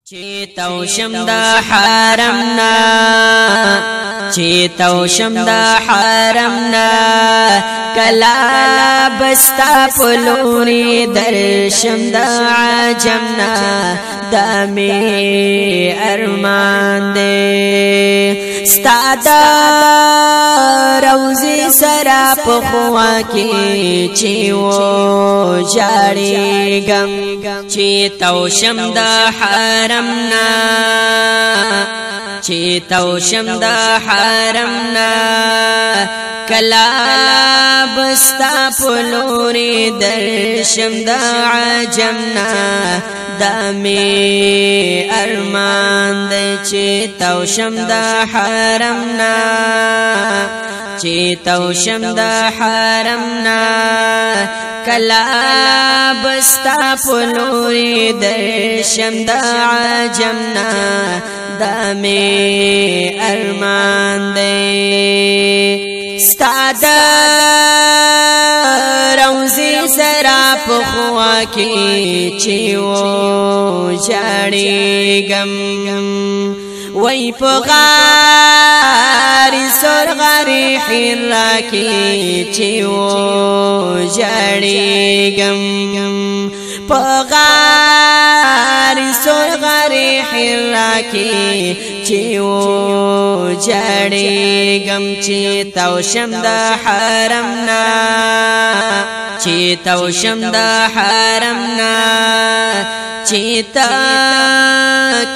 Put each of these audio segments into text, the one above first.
چیتاو شم دا حرمنا چیتاو شم دا حرمنا کلا بستا پلوری در شم دا عجمنا دامی ارمان دے ستا دا روزی سرا پخوا کی چیو جاری گم چیتاو شم دا حرمنا چیتاو شم دا حرمنا کلا بستا پلوری در شم دا عجمنا دامی ارمان دے چیتاو شم دا حرمنا چیتاو شم دا حرمنا کلا بستا پلوری در شم دا عجمنا دامی ارمان دے ستا دا روزی سرا پخوا کی چیو جاڑی گم وی پغاری سرغری حرا کی چیو جاڑی گم پغاری سرغری حرا کی چیو جاڑی گم چیتاو شم دا حرمنا چیتاو شم دا حرمنا چیتا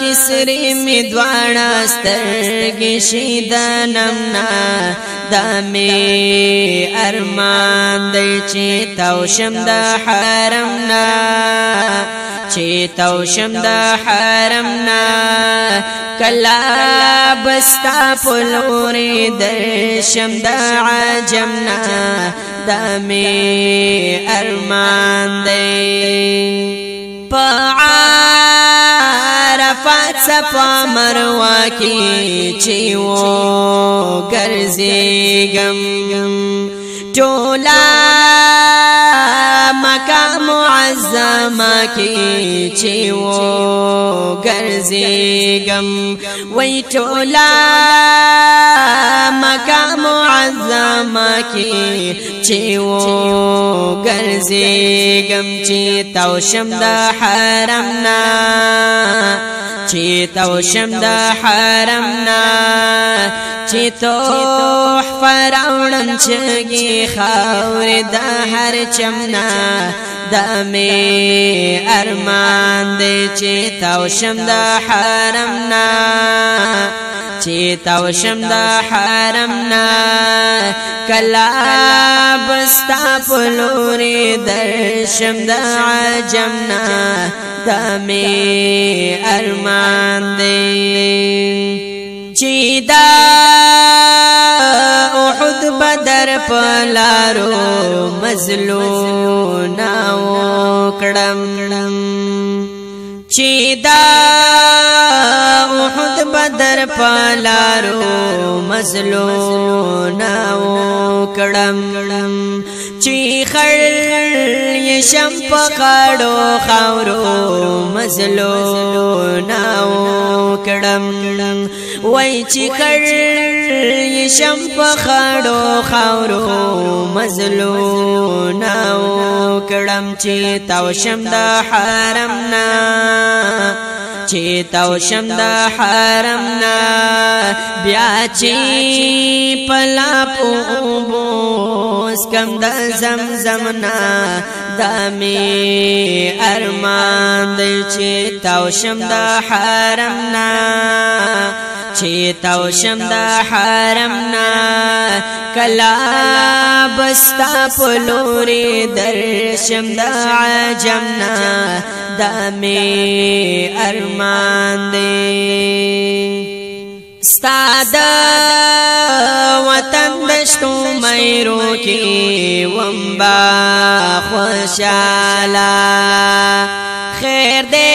کسری می دوانا سترگی شیدنمنا دامی ارمان دی چیتاو شم دا حرمنا چیتاو شم دا حرمنا کلا بستا پلوری در شم دا عجمنا دامی ارمان دی عرفات سپا مروا کی چیو گرزیگم ٹولا مکہ معظمہ کی چیو گرزیگم وی ٹولا مکہ معظمہ کی چیو گرزیگم چیتاو شم دا حرمنا چیتاو شم دا حرمنا چیتو حفراوڑن چگی خاور دا ہر چمنا دامی ارمان دے چیتاو شم دا حرمنا چیتاو شم دا حرمنا کلا بستا پلوری در شم دا عجمنا دامی ارمان دے چی دا احد بدر پلارو مظلونا وکڑم چی دا احد بدر پلارو مظلونا وکڑم چی خل یشم پخڑو خورو مظلونا وکڑم وی چی خل یشم پخڑو خورو مظلونا وکڑم چی تاو شم دا حرمنا چیتاو شم دا حرمنا بیا چی پلا پوبوس کم دا زمزمنا دامی ارمان دی چیتاو شم دا حرمنا چیتاو شم دا حرمنا کلا بستا پلوری در شم دا عجمنا دامی ارمان دی ستا دا وطن دشتو میرو کی ومبا خوشالا خیر دے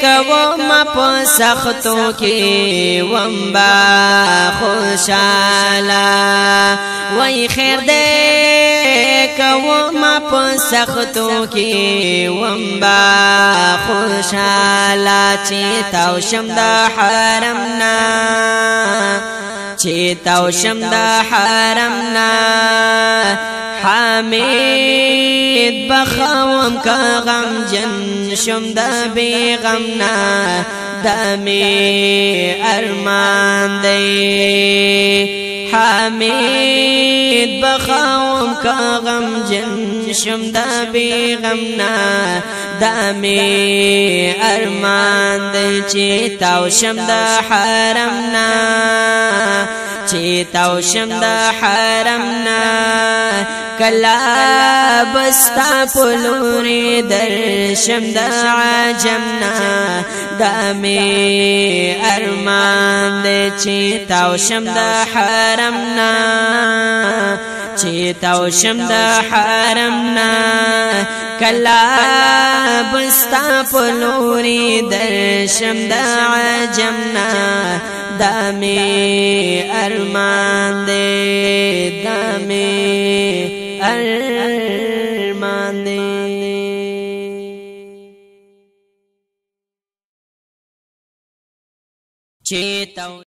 کبو مپ سختو کی ومبا خوشالا وی خیر دے کوم په سختو کې ومبا خوشاله چې تاو شم د حرم نا چې تاو شم د حرم نا حامد بخوم کا غم جن شم د بیغم نا دمی ارمان دی حامد بخوم کا غم جن شم د بیغم نا دمی ارمان دی چې تاو شم د حرم نا چې تاو شم د حرم نا کلا بستا پلوری در شم د عجم نا دمی ارمان دی چې تاو شم د حرم نا چې تاو شم د حرم نا کلا بستا پلوری در شم د عجم نا دمی ارمان دی دمی ارمان دی چې